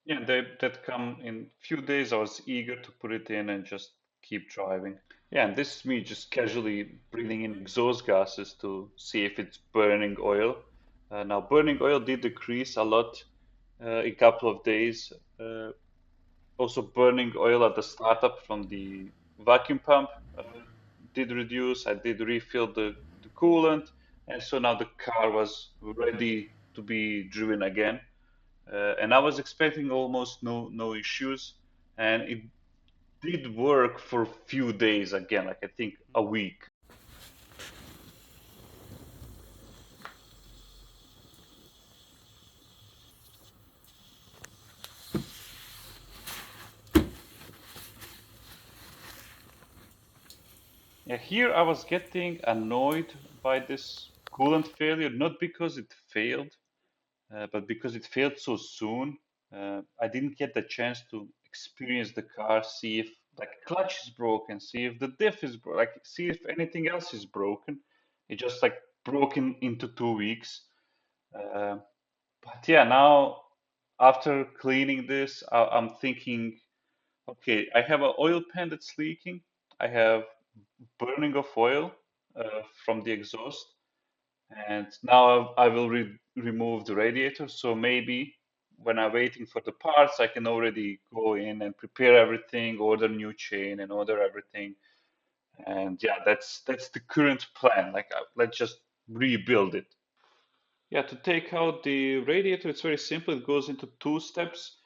Yeah, that come in few days. I was eager to put it in and just keep driving. Yeah, and this is me just casually breathing in exhaust gases to see if it's burning oil. Now, burning oil did decrease a lot in a couple of days. Also, burning oil at the startup from the vacuum pump did reduce. I did refill the coolant, and so now the car was ready to be driven again. And I was expecting almost no issues, and it did work for a few days again, like I think a week. Yeah, here I was getting annoyed by this coolant failure, not because it failed, but because it failed so soon. I didn't get the chance to experience the car, see if like clutch is broken, see if the diff is broken, like see if anything else is broken. It just like broken into 2 weeks. Uh, but yeah, now after cleaning this, I'm thinking, okay, I have an oil pan that's leaking. I have burning of oil from the exhaust, and now I will remove the radiator. So maybe when I'm waiting for the parts, I can already go in and prepare everything, order new chain, and order everything. And yeah, that's the current plan. Like, let's just rebuild it. Yeah, to take out the radiator, it's very simple. It goes into two steps.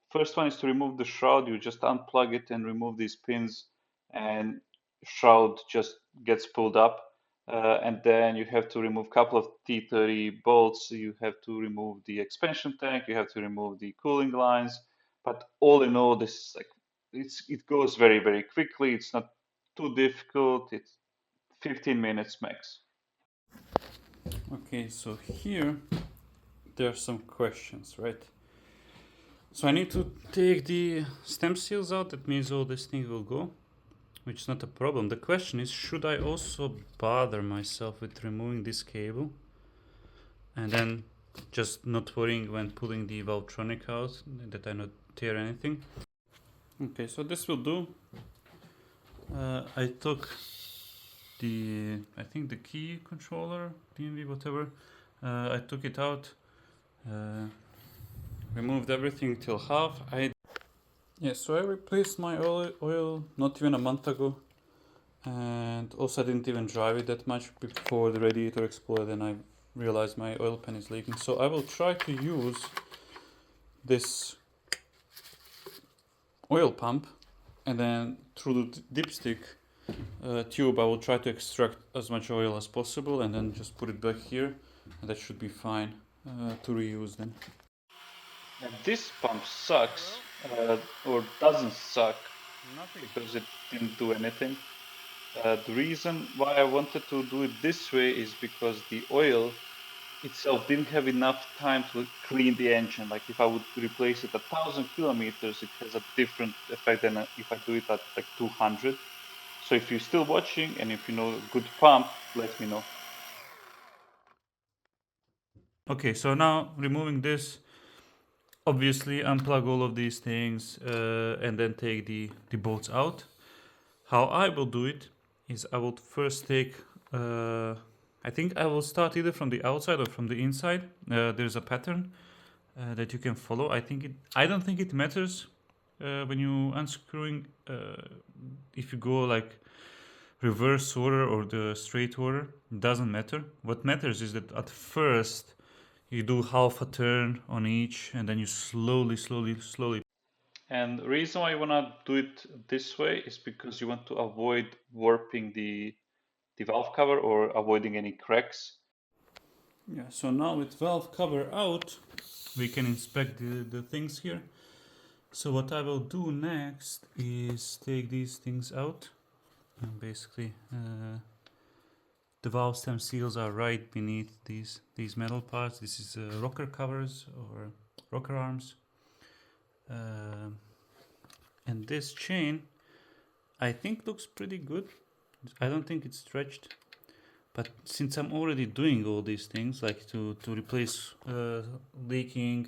First one is to remove the shroud. You just unplug it and remove these pins, and shroud just gets pulled up. And then you have to remove a couple of T30 bolts. You have to remove the expansion tank. You have to remove the cooling lines. But all in all, this is like it goes very quickly. It's not too difficult. It's 15 minutes max. Okay, so here there are some questions, right? So I need to take the stem seals out. That means all this thing will go, which is not a problem. The question is, should I also bother myself with removing this cable and then just not worrying when pulling the Valvetronic out that I not tear anything? Okay, so this will do. I took I think the key controller, DMV, whatever. I took it out, uh, removed everything till half. So I replaced my oil not even a month ago, and also I didn't even drive it that much before the radiator exploded and I realized my oil pan is leaking. So I will try to use this oil pump, and then through the dipstick tube I will try to extract as much oil as possible and then just put it back here, and that should be fine to reuse then. And this pump sucks, or doesn't suck, because it didn't do anything. The reason why I wanted to do it this way is because the oil itself didn't have enough time to clean the engine. Like if I would replace it at 1,000 kilometers, it has a different effect than if I do it at like 200. So if you're still watching and if you know a good pump, let me know. Okay, so now removing this, obviously unplug all of these things and then take the bolts out. How I will do it is I will first take, I think I will start either from the outside or from the inside. There's a pattern that you can follow. I don't think it matters when you unscrewing if you go like reverse order or the straight order. It doesn't matter. What matters is that at first you do half a turn on each, and then you slowly. And the reason why you want to do it this way is because you want to avoid warping the valve cover or avoiding any cracks. Yeah, so now with valve cover out, we can inspect the things here. So what I will do next is take these things out. And basically, the valve stem seals are right beneath these metal parts. This is rocker covers or rocker arms. Um and this chain, I think looks pretty good. I don't think it's stretched. But since I'm already doing all these things, like to replace leaking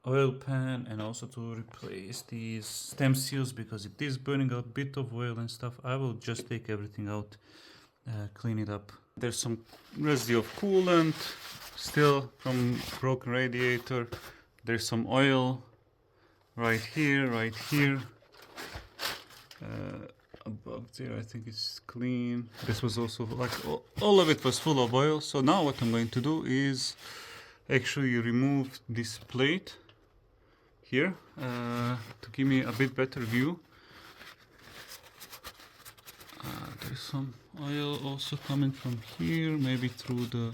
oil pan, and also to replace these stem seals because it is burning a bit of oil and stuff. I will just take everything out, clean it up. There's some residue of coolant still from broken radiator. There's some oil right here, above there. I think it's clean. This was also like all of it was full of oil. So now what I'm going to do is actually remove this plate here to give me a bit better view. There's some oil also coming from here, maybe through the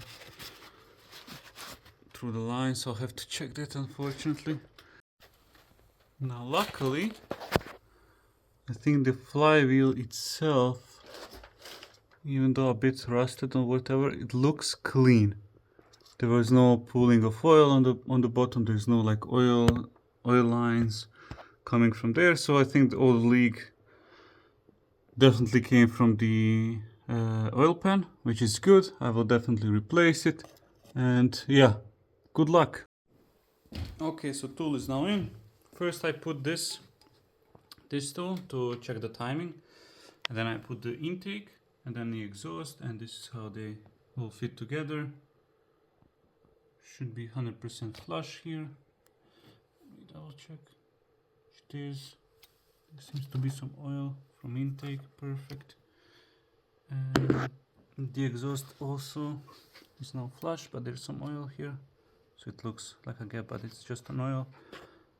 line, so I'll have to check that, unfortunately. Now luckily I think the flywheel itself, even though a bit rusted or whatever, it looks clean. There was no pooling of oil on the bottom. There's no like oil lines coming from there. So I think the oil leak definitely came from the oil pan, which is good. I will definitely replace it. And yeah, good luck. Okay, so tool is now in. First I put this tool to check the timing, and then I put the intake and then the exhaust, and this is how they all fit together. Should be 100% flush here. Let me double check. It is. There seems to be some oil from intake. Perfect. And the exhaust also is now flush, but there's some oil here, so it looks like a gap, but it's just an oil.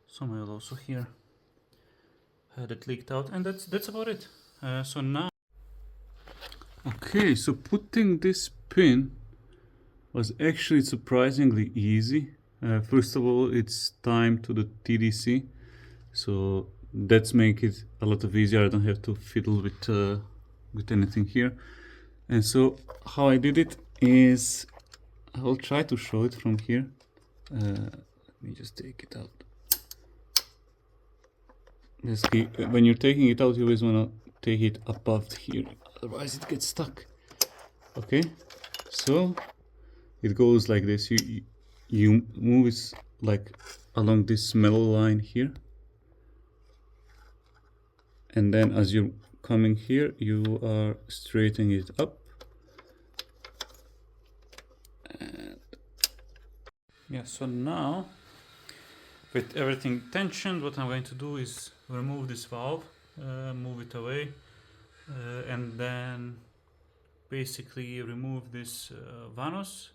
Some oil also here that leaked out, and that's about it. So now, okay, so putting this pin was actually surprisingly easy. First of all, it's timed to the TDC, so that's make it a lot of easier. I don't have to fiddle with anything here. And so how I did it is, I will try to show it from here. Let me just take it out. Basically, when you're taking it out, you always want to take it above here, otherwise it gets stuck. Okay, so it goes like this. You move it like along this mellow line here, and then as you're coming here, you are straightening it up. And yeah, so now with everything tensioned, what I'm going to do is remove this valve, move it away, and then basically remove this Vanos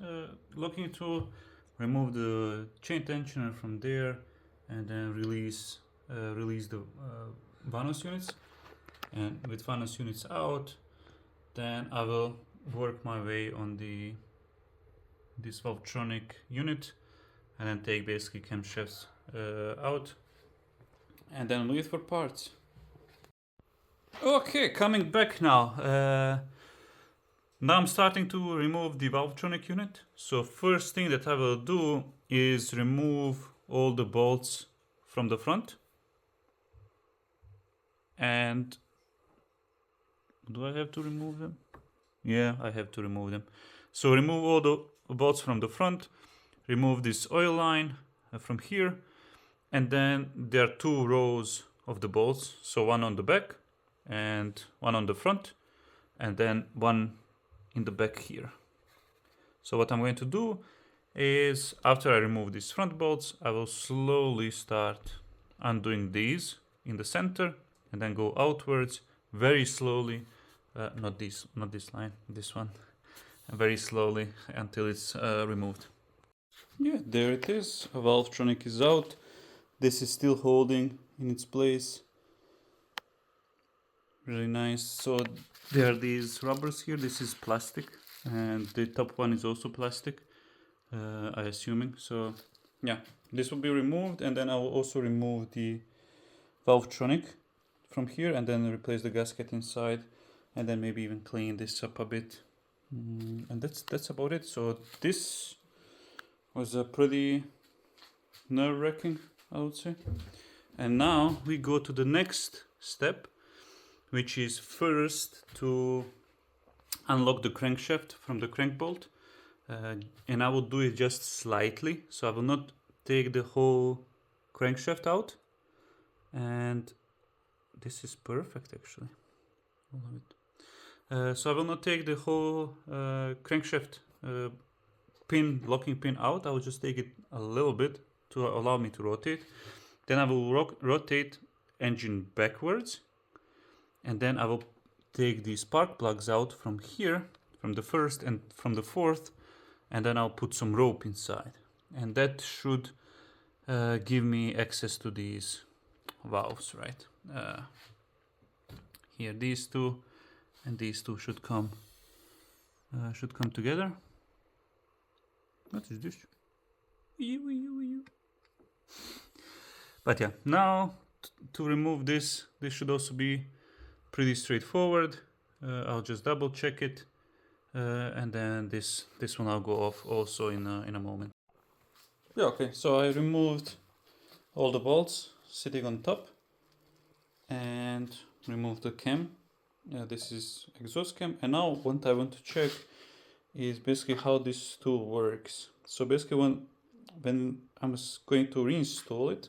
locking tool, remove the chain tensioner from there, and then release the Vanos units. And with Vanos units out, then I will work my way on this Valvetronic unit, and then take basically camshafts out, and then wait for parts. Okay, coming back now. Now I'm starting to remove the Valvetronic unit. So first thing that I will do is remove all the bolts from the front. And do I have to remove them? Yeah, I have to remove them. So remove all the bolts from the front, remove this oil line from here, and then there are 2 rows of the bolts. So one on the back and one on the front, and then one in the back here. So what I'm going to do is, after I remove these front bolts, I will slowly start undoing these in the center, and then go outwards very slowly. Not this line, this one. Very slowly until it's removed. Yeah, there it is. Valvetronic is out. This is still holding in its place. Really nice. So there are these rubbers here. This is plastic, and the top one is also plastic, I assuming. So yeah, this will be removed, and then I will also remove the Valvetronic from here, and then replace the gasket inside, and then maybe even clean this up a bit. And that's about it. So this was a pretty nerve-wracking, I would say. And now we go to the next step, which is first to unlock the crankshaft from the crank bolt. And I will do it just slightly, so I will not take the whole crankshaft out, and this is perfect actually. I love it. So I will not take the whole crankshaft locking pin out. I will just take it a little bit to allow me to rotate. Then I will rotate engine backwards, and then I will take the spark plugs out from here, from the first and from the fourth, and then I'll put some rope inside, and that should give me access to these valves, right? Here, these two and these two should come together. What is this? But yeah, now to remove this should also be pretty straightforward. I'll just double check it, and then this one I'll go off also in a moment. Yeah, okay, so I removed all the bolts sitting on top and removed the cam. This is exhaust cam, and now what I want to check is basically how this tool works. So basically when I'm going to reinstall it,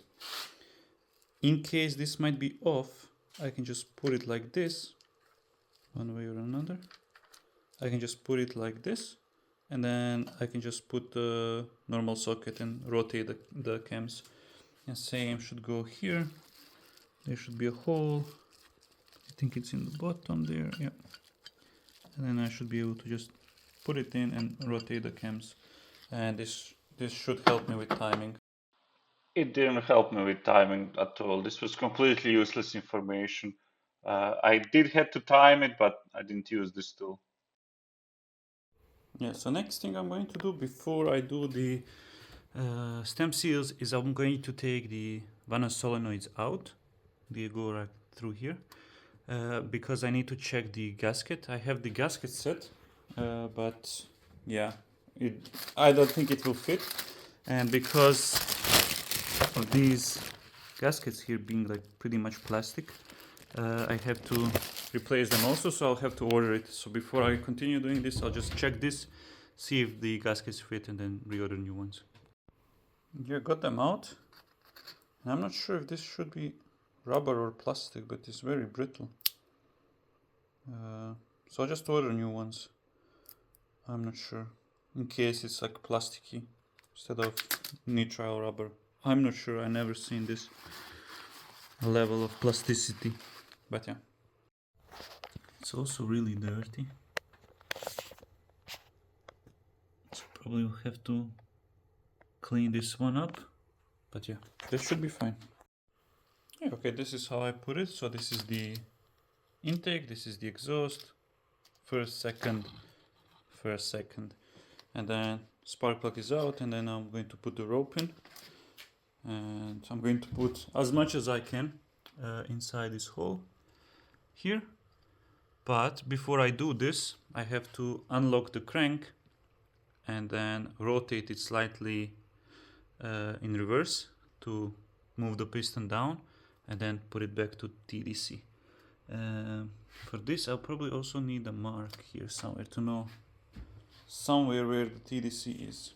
in case this might be off, I can just put it like this, one way or another. I can just put it like this, and then I can just put the normal socket and rotate the cams. And same should go here. There should be a hole. I think it's in the bottom there, yeah. And then I should be able to just put it in and rotate the cams. And this should help me with timing. It didn't help me with timing at all. This was completely useless information. I did have to time it, but I didn't use this tool. Yeah, so next thing I'm going to do before I do the stem seals is I'm going to take the Vanos solenoids out. They go right through here. Because I need to check the gasket. I have the gasket set, but yeah, I don't think it will fit. And because of these gaskets here being like pretty much plastic, I have to replace them also, so I'll have to order it. So before I continue doing this, I'll just check this, see if the gaskets fit, and then reorder new ones. Yeah, got them out. And I'm not sure if this should be rubber or plastic, but it's very brittle. So I'll just order new ones. I'm not sure. In case it's like plasticky instead of nitrile rubber. I'm not sure. I never seen this level of plasticity. But yeah. It's also really dirty. So probably we'll have to clean this one up. But yeah, this should be fine. Yeah, okay, this is how I put it. So this is the intake, this is the exhaust, first, second, and then spark plug is out, and then I'm going to put the rope in, and I'm going to put as much as I can inside this hole here. But before I do this, I have to unlock the crank and then rotate it slightly in reverse to move the piston down, and then put it back to TDC. For this, I'll probably also need a mark here somewhere to know somewhere where the TDC is.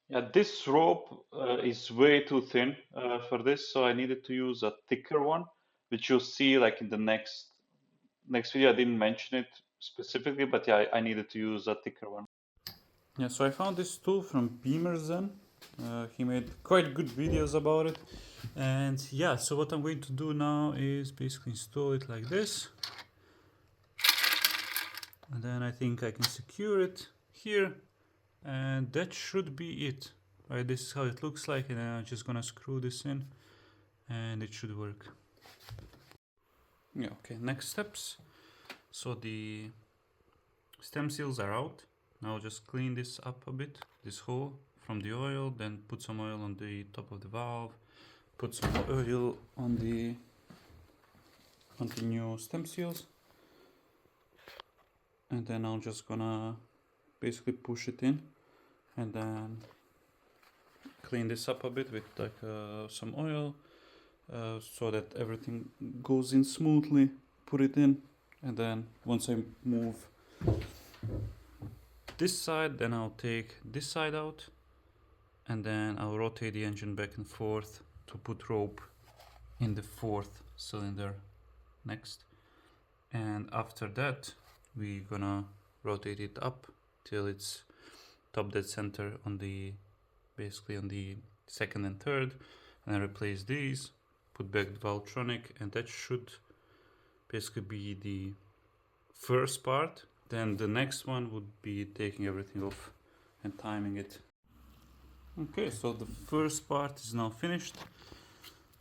Yeah, this rope is way too thin for this, so I needed to use a thicker one, which you'll see like in the next video. I didn't mention it specifically, but yeah, I needed to use a thicker one. Yeah, so I found this tool from Beamerzen. He made quite good videos about it. And yeah, so what I'm going to do now is basically install it like this. And then I think I can secure it here. And that should be it. Right, this is how it looks like, and then I'm just gonna screw this in and it should work. Yeah, okay, next steps. So the stem seals are out. Now I'll just clean this up a bit, this hole from the oil, then put some oil on the top of the valve, put some oil on the new stem seals, and then I'm just gonna basically push it in and then clean this up a bit with like some oil so that everything goes in smoothly. Put it in, and then once I move this side, then I'll take this side out, and then I'll rotate the engine back and forth to put rope in the fourth cylinder next, and after that we're gonna rotate it up till it's top dead center on the basically on the second and third, and then replace these, put back the Valtronic, and that should basically be the first part. Then the next one would be taking everything off and timing it. Okay, so the first part is now finished.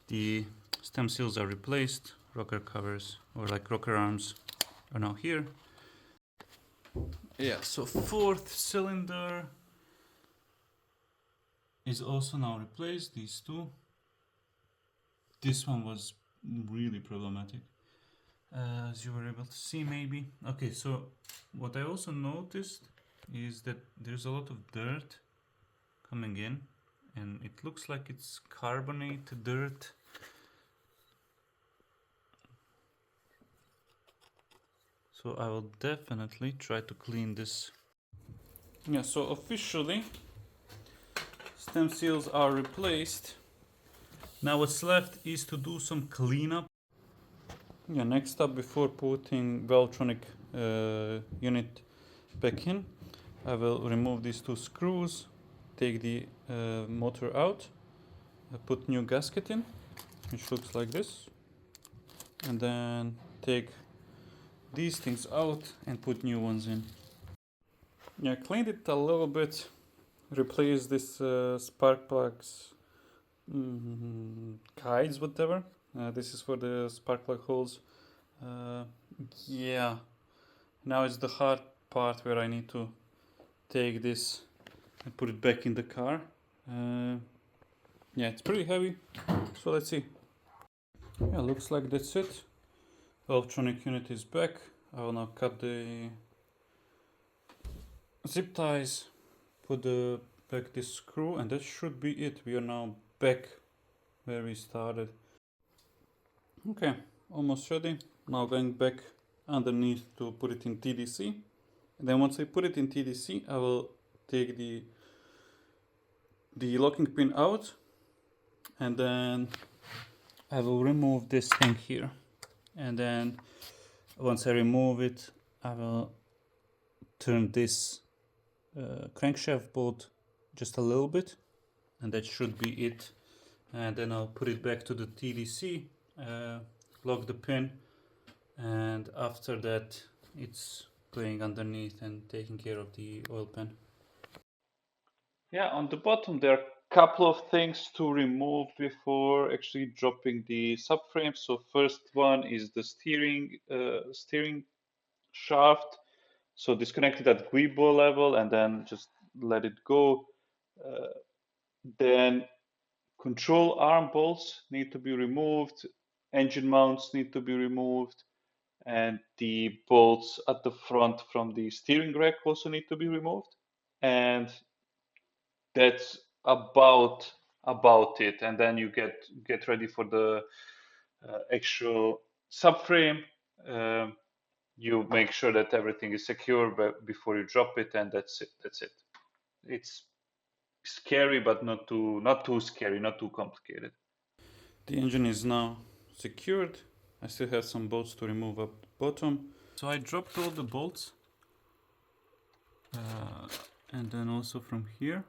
The stem seals are replaced, rocker covers or like rocker arms are now here. Yeah, so fourth cylinder is also now replaced, these two. This one was really problematic, as you were able to see maybe. Okay, so what I also noticed is that there's a lot of dirt coming in, and it looks like it's carbonate dirt. So I will definitely try to clean this. Yeah, so officially stem seals are replaced. Now what's left is to do some cleanup. Yeah, next up, before putting Valtronic unit back in, I will remove these two screws, take the motor out, put new gasket in, which looks like this, and then take these things out and put new ones in. Yeah, cleaned it a little bit, replaced this spark plugs, guides, whatever. This is for the spark plug holes. Yeah, now it's the hard part where I need to take this and put it back in the car. Yeah, it's pretty heavy, so let's see. Yeah, looks like that's it. Electronic unit is back. I will now cut the zip ties, put back this screw, and that should be it. We are now back where we started. Okay, almost ready. Now going back underneath to put it in TDC. And then once I put it in TDC, I will take the locking pin out, and then I will remove this thing here. And then once I remove it, I will turn this crankshaft bolt just a little bit, and that should be it. And then I'll put it back to the TDC, lock the pin, and after that it's going underneath and taking care of the oil pan. Yeah, on the bottom there are a couple of things to remove before actually dropping the subframe. So first one is the steering shaft. So disconnect it at grease-ball level and then just let it go. Then control arm bolts need to be removed, engine mounts need to be removed, and the bolts at the front from the steering rack also need to be removed. And that's about it. And then you get ready for the actual subframe. You make sure that everything is secure before you drop it, and that's it. It's scary, but not too scary, not too complicated. The engine is now secured. I still have some bolts to remove up the bottom. So I dropped all the bolts, and then also from here.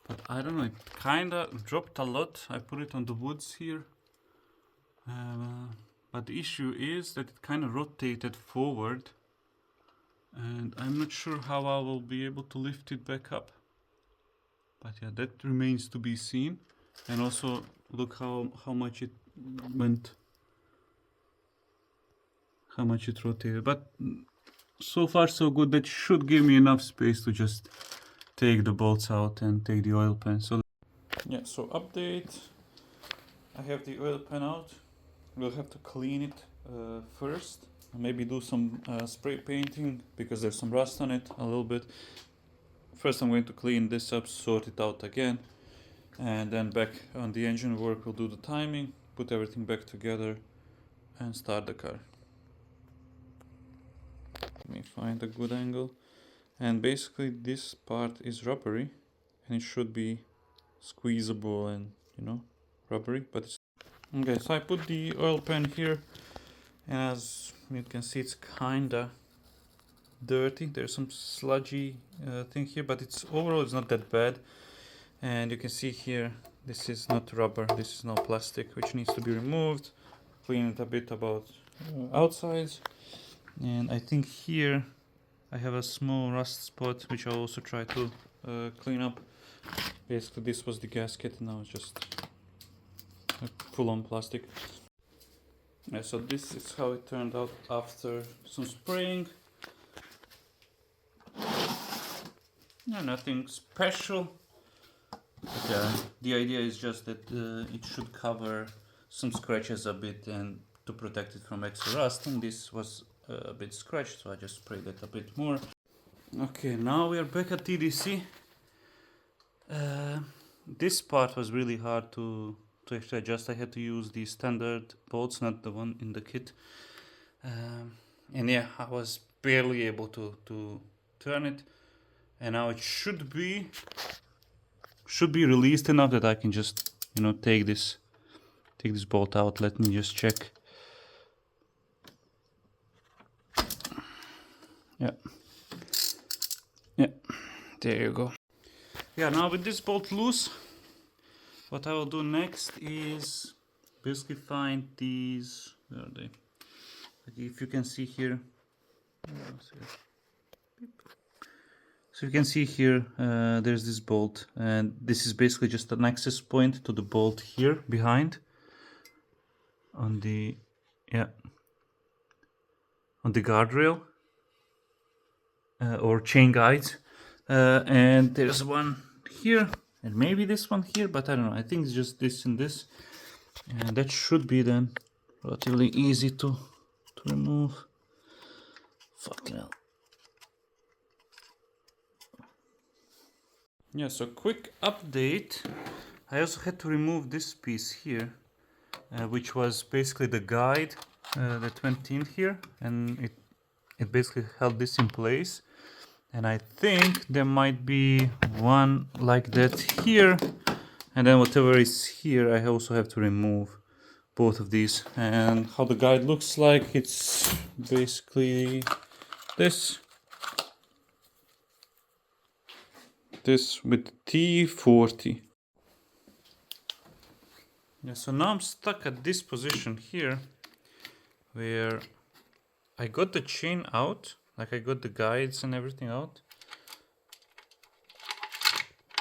But I don't know, it kinda dropped a lot. I put it on the woods here. But the issue is that it kind of rotated forward, and I'm not sure how I will be able to lift it back up. But yeah, that remains to be seen. And also look how much it went, how much it rotated. But so far so good. That should give me enough space to just take the bolts out and take the oil pan. So yeah, so update. I have the oil pan out. We'll have to clean it first. Maybe do some spray painting because there's some rust on it a little bit. First I'm going to clean this up, sort it out again, and then back on the engine work we'll do the timing, put everything back together and start the car. Let me find a good angle. And basically this part is rubbery and it should be squeezable and, you know, rubbery, but it's okay. So I put the oil pan here, and as you can see, it's kinda dirty. There's some sludgy thing here, but it's overall it's not that bad. And you can see here, this is not rubber, this is now plastic, which needs to be removed. Clean it a bit about outsides. And I think here I have a small rust spot, which I'll also try to clean up. Basically, this was the gasket, and now it's just full-on plastic. Yeah, so this is how it turned out after some spraying. Yeah, nothing special. But yeah, the idea is just that it should cover some scratches a bit and to protect it from extra rust. And this was a bit scratched, so I just sprayed it a bit more. Okay, now we are back at TDC. This part was really hard to actually adjust. I had to use the standard bolts, not the one in the kit. And yeah, I was barely able to turn it. And now it should be released enough that I can just, you know, take this bolt out. Let me just check. Yeah, there you go. Yeah, now with this bolt loose, what I will do next is basically find these, where are they? If you can see here, so you can see here, there's this bolt, and this is basically just an access point to the bolt here behind on the guardrail or chain guides, and there's one here and maybe this one here, but I don't know. I think it's just this and this, and that should be then relatively easy to remove. Fucking hell. Yeah, so quick update. I also had to remove this piece here, which was basically the guide that went in here, and it basically held this in place. And I think there might be one like that here, and then whatever is here I also have to remove both of these. And how the guide looks like, it's basically this with T40. Yeah, so now I'm stuck at this position here where I got the chain out, like I got the guides and everything out,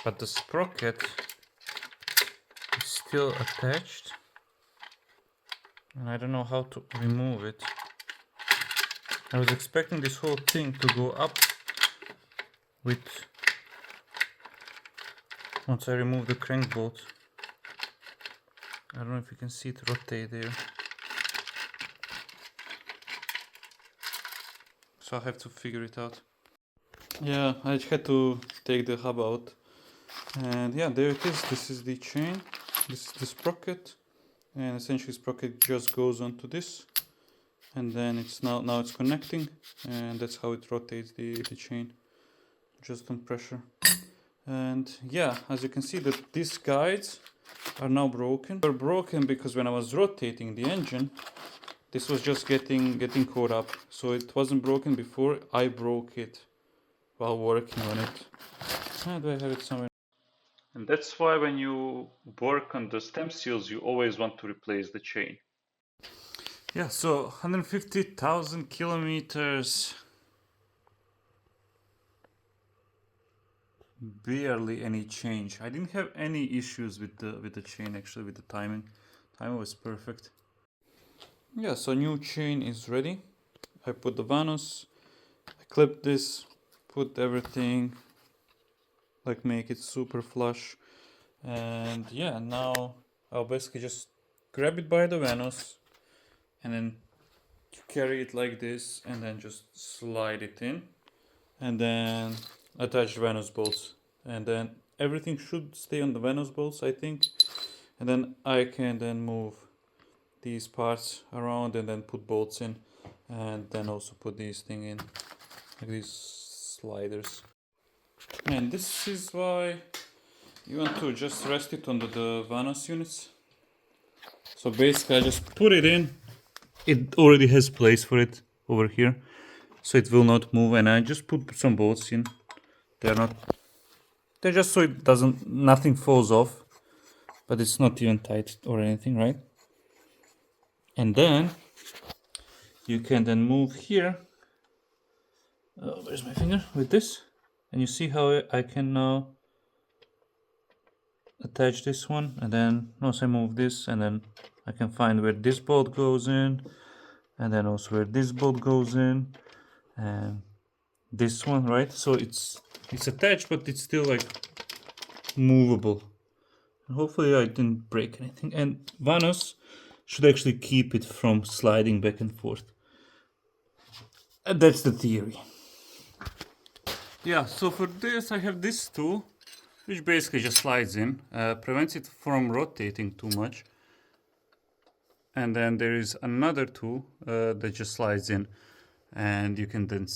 but the sprocket is still attached, and I don't know how to remove it. I was expecting this whole thing to go up with once I remove the crank bolt. I don't know if you can see it rotate there. So I have to figure it out. Yeah, I had to take the hub out. And yeah, there it is. This is the chain. This is the sprocket. And essentially sprocket just goes onto this. And then it's now it's connecting. And that's how it rotates the chain. Just on pressure. And yeah, as you can see that these guides are now broken. They're broken because when I was rotating the engine, this was just getting caught up. So it wasn't broken before. I broke it while working on it. Do I have it somewhere? And that's why when you work on the stem seals, you always want to replace the chain. Yeah, so 150,000 kilometers. Barely any change. I didn't have any issues with the chain, actually, with the timing. Timing was perfect. Yeah, so new chain is ready. I put the vanos, I clipped this, put everything, like make it super flush. And yeah, now I'll basically just grab it by the vanos and then carry it like this and then just slide it in and then attach vanos bolts, and then everything should stay on the vanos bolts, I think. And then I can then move these parts around and then put bolts in, and then also put these thing in, like these sliders. And this is why you want to just rest it on the vanos units, So basically I just put it in. It already has place for it over here, so it will not move, and I just put some bolts in. They're just so it doesn't, nothing falls off, but it's not even tight or anything, right? And then you can then move here. Oh, where's my finger? With this, and you see how I can now attach this one, and then once I move this, and then I can find where this bolt goes in, and then also where this bolt goes in, and this one, right? So it's attached, but it's still like movable. And hopefully I didn't break anything. And Vanos should actually keep it from sliding back and forth. And that's the theory. Yeah, so for this I have this tool, which basically just slides in, prevents it from rotating too much. And then there is another tool that just slides in, and you can then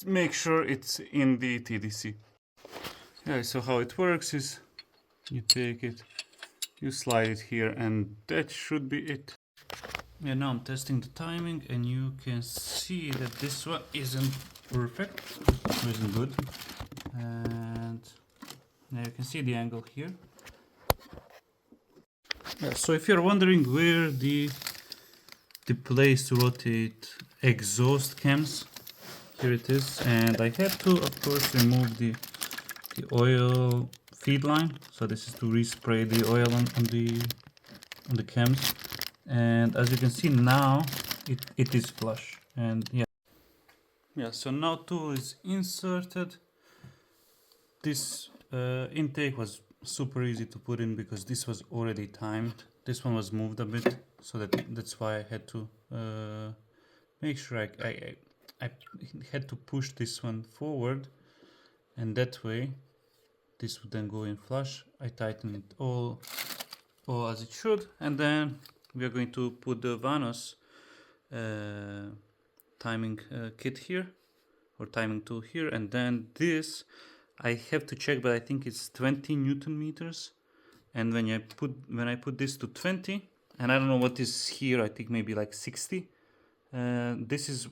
make sure it's in the TDC. Yeah, so how it works is you take it, you slide it here, and that should be it. Yeah, now I'm testing the timing, and you can see that this one isn't perfect, isn't good. And now you can see the angle here. Yeah, so if you're wondering where the place to rotate exhaust cams, here it is. And I had to, of course, remove the oil feed line. So this is to respray the oil on the cams. And as you can see now, it is flush. And yeah, so now tool is inserted. This intake was super easy to put in because this was already timed. This one was moved a bit, so that's why I had to make sure I had to push this one forward, and that way this would then go in flush. I tighten it all as it should, and then we are going to put the Vanos timing kit here, or timing tool here, and then this I have to check, but I think it's 20 Newton meters. And when I put this to 20, and I don't know what is here, I think maybe like 60. This is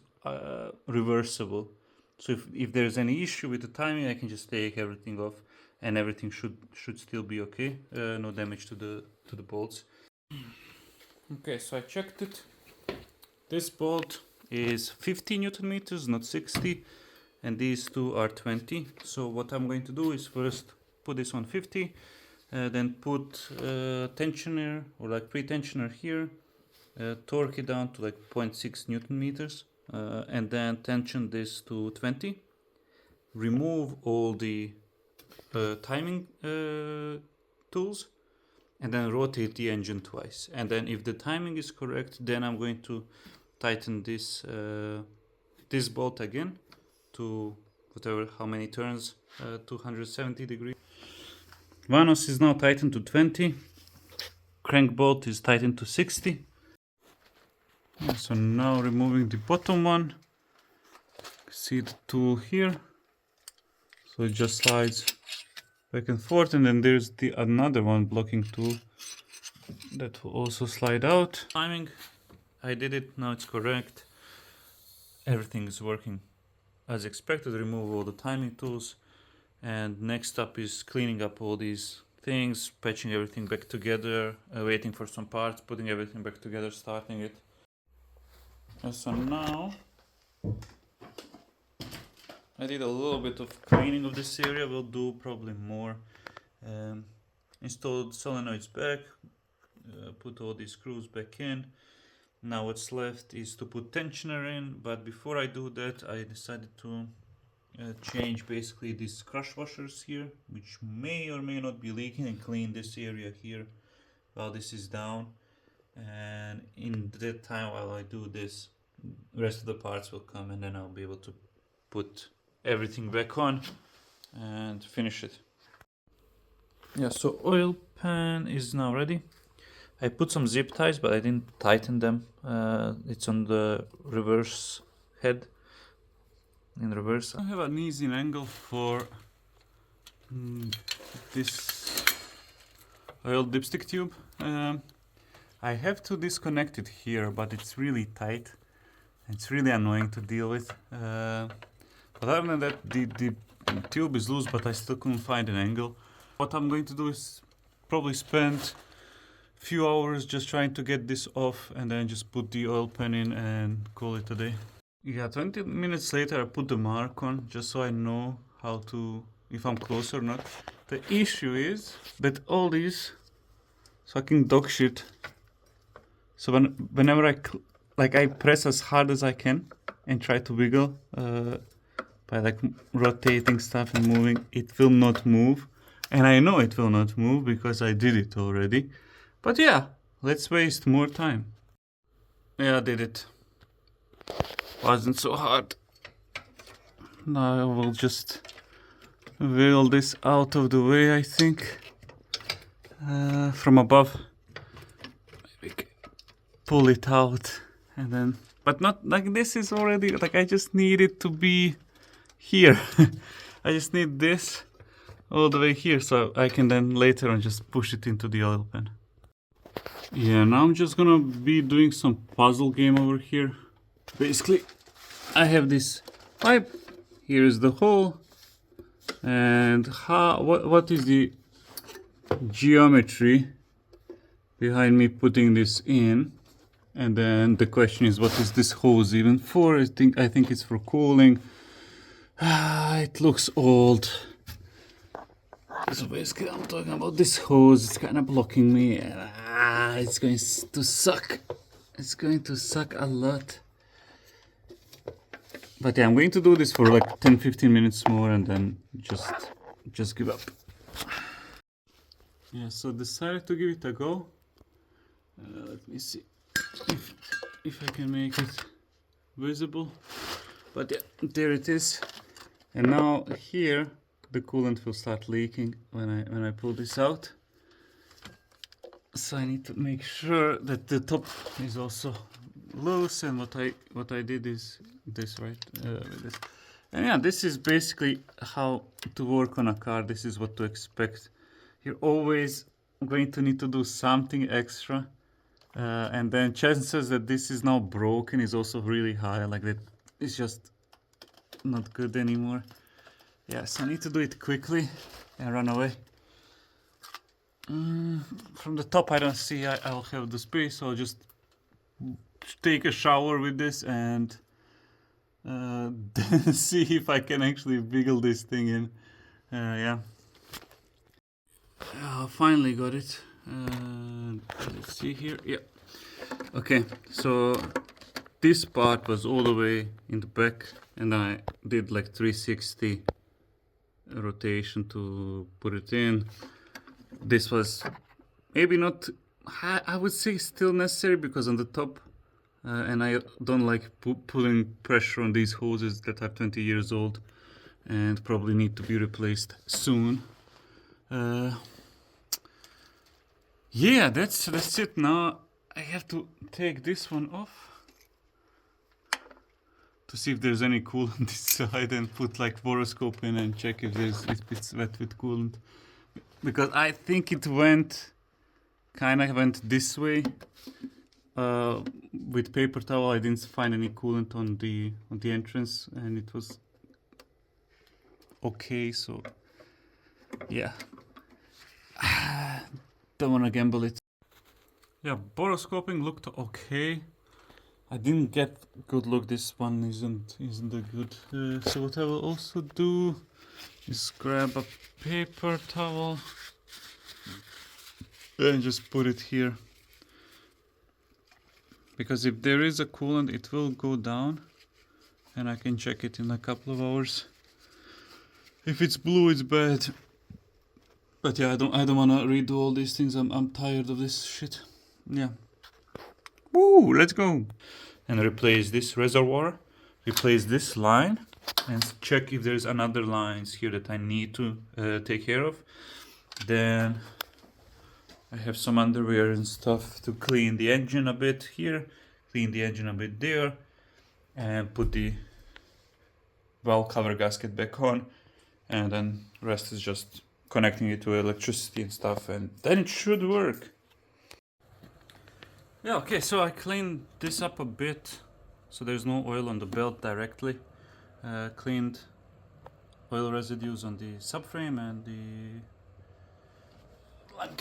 reversible. So if there's any issue with the timing, I can just take everything off, and everything should still be okay. No damage to the bolts. Okay, so I checked it. This bolt is 50 Newton meters, not 60. And these two are 20. So what I'm going to do is first put this on 50, then put tensioner or like pre-tensioner here, torque it down to like 0.6 Newton meters, and then tension this to 20. Remove all the timing tools, and then rotate the engine twice. And then if the timing is correct, then I'm going to tighten this bolt again to how many turns, 270 degrees. Vanos is now tightened to 20. Crank bolt is tightened to 60. Yeah, so now removing the bottom one. See the tool here. So it just slides back and forth, and then there's the another one blocking tool that will also slide out. Timing, I did it, now it's correct. Everything is working as expected. Remove all the timing tools, and next up is cleaning up all these things, patching everything back together, waiting for some parts, putting everything back together, starting it. And so now I did a little bit of cleaning of this area. We'll do probably more. Installed solenoids back, put all these screws back in. Now what's left is to put tensioner in, but before I do that I decided to change basically these crush washers here, which may or may not be leaking, and clean this area here while this is down. And in that time, while I do this, the rest of the parts will come, and then I'll be able to put everything back on and finish it. Yeah, so oil pan is now ready. I put some zip ties, but I didn't tighten them. It's on the reverse head, in reverse. I have an easy angle for this oil dipstick tube. I have to disconnect it here, but it's really tight. It's really annoying to deal with. But other than that, the tube is loose, but I still couldn't find an angle. What I'm going to do is probably spend a few hours just trying to get this off and then just put the oil pan in and call it a day. Yeah, 20 minutes later I put the mark on just so I know how to, if I'm close or not. The issue is that all these fucking dog shit. So whenever I press as hard as I can and try to wiggle by like rotating stuff and moving, it will not move. And I know it will not move because I did it already. But yeah, let's waste more time. Yeah, I did it. Wasn't so hard. Now I will just wheel this out of the way, I think. From above. Maybe pull it out and then, but not like this is already, like I just need it to be here. I just need this all the way here so I can then later on just push it into the oil pan. Yeah, now I'm just gonna be doing some puzzle game over here. Basically, I have this pipe, here is the hole, and what is the geometry behind me putting this in? And then the question is, what is this hose even for? I think it's for cooling. It looks old. So basically I'm talking about this hose. It's kind of blocking me. It's going to suck. It's going to suck a lot. But yeah, I'm going to do this for like 10-15 minutes more and then just give up. Yeah, so decided to give it a go. Let me see if I can make it visible. But yeah, there it is. And now here the coolant will start leaking when I pull this out. So I need to make sure that the top is also loose, and what I did is this, right? With this. And yeah, this is basically how to work on a car. This is what to expect. You're always going to need to do something extra. And then chances that this is now broken is also really high, like that it's just not good anymore. Yes, I need to do it quickly and run away. From the top I don't see I'll have the space, so I'll just take a shower with this and then see if I can actually wiggle this thing in. Yeah. Finally got it. Let's see here. Yeah. Okay, so this part was all the way in the back, and I did like 360 rotation to put it in. This was maybe not, I would say still necessary because on the top, and I don't like putting pressure on these hoses that are 20 years old and probably need to be replaced soon. Yeah, that's it. Now I have to take this one off to see if there's any coolant inside and put like boroscope in and check if it's wet with coolant, because I think it kind of went this way. With paper towel I didn't find any coolant on the entrance, and it was okay, so yeah. Don't want to gamble it. Yeah, boroscoping looked okay. I didn't get good look. This one isn't that good. So what I will also do is grab a paper towel and just put it here, because if there is a coolant it will go down and I can check it in a couple of hours. If it's blue it's bad. But yeah, I don't want to redo all these things. I'm tired of this shit. Yeah. Woo, let's go. And replace this reservoir, replace this line, and check if there's another lines here that I need to take care of. Then I have some underwear and stuff to clean the engine a bit here, clean the engine a bit there, and put the valve cover gasket back on, and then rest is just connecting it to electricity and stuff, and then it should work. Yeah, okay, so I cleaned this up a bit so there's no oil on the belt directly. Cleaned oil residues on the subframe and the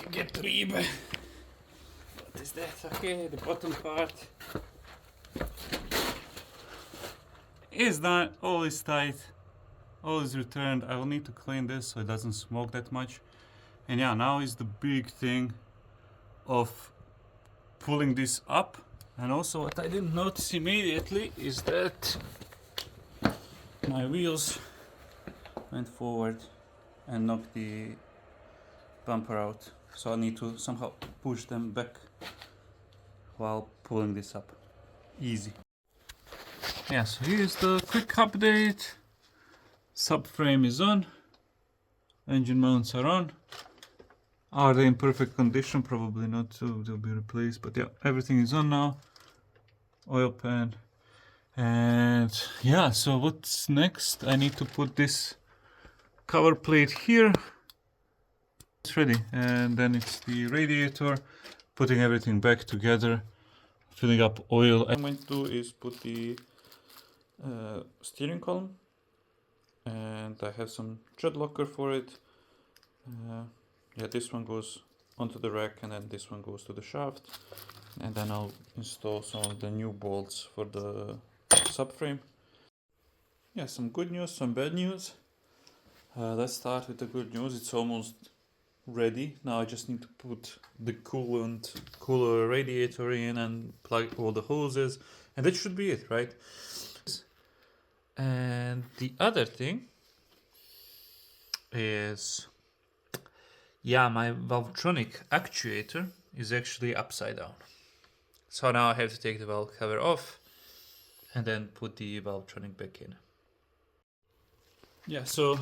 Getriebe. What is that? Okay, the bottom part is done, all is tight, all is returned. I will need to clean this so it doesn't smoke that much. And yeah, now is the big thing of pulling this up. And also what I didn't notice immediately is that my wheels went forward and knocked the bumper out. So I need to somehow push them back while pulling this up. Easy. Yeah, so here's the quick update. Subframe is on. Engine mounts are on. Are they in perfect condition? Probably not, so they'll be replaced. But yeah, everything is on now. Oil pan. And yeah, so what's next? I need to put this cover plate here. It's ready. And then it's the radiator. Putting everything back together. Filling up oil. What I'm going to do is put the steering column. And I have some tread locker for it. Yeah, this one goes onto the rack and then this one goes to the shaft. And then I'll install some of the new bolts for the subframe. Yeah, some good news, some bad news. Let's start with the good news. It's almost ready. Now I just need to put the cooler radiator in and plug all the hoses. And that should be it, right? And the other thing is, yeah, my Valvetronic actuator is actually upside down. So now I have to take the valve cover off and then put the Valvetronic back in. Yeah, so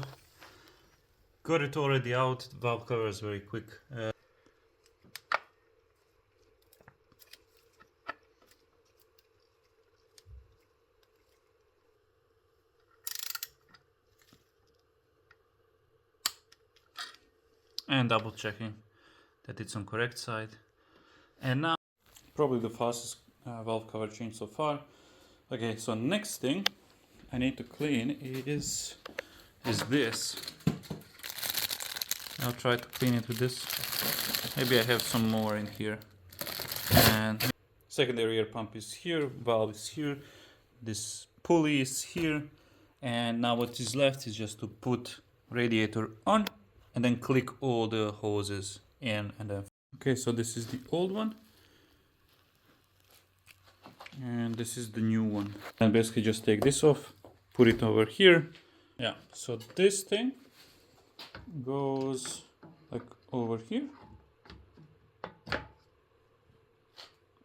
got it already out. The valve cover is very quick. And double checking that it's on correct side. And now probably the fastest valve cover change so far. Okay, so next thing I need to clean is this. I'll try to clean it with this. Maybe I have some more in here. And secondary air pump is here, valve is here, this pulley is here, and now what is left is just to put radiator on and then click all the hoses in and then. Okay, so this is the old one and this is the new one, and basically just take this off, put it over here. Yeah, so this thing goes like over here,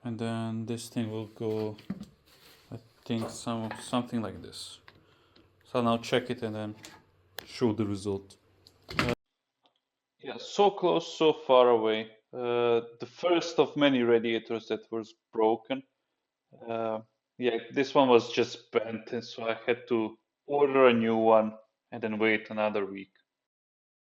and then this thing will go, I think, something like this. So I'll now check it and then show the result. Yeah, so close, so far away. The first of many radiators that was broken. Yeah, this one was just bent, and so I had to order a new one and then wait another week.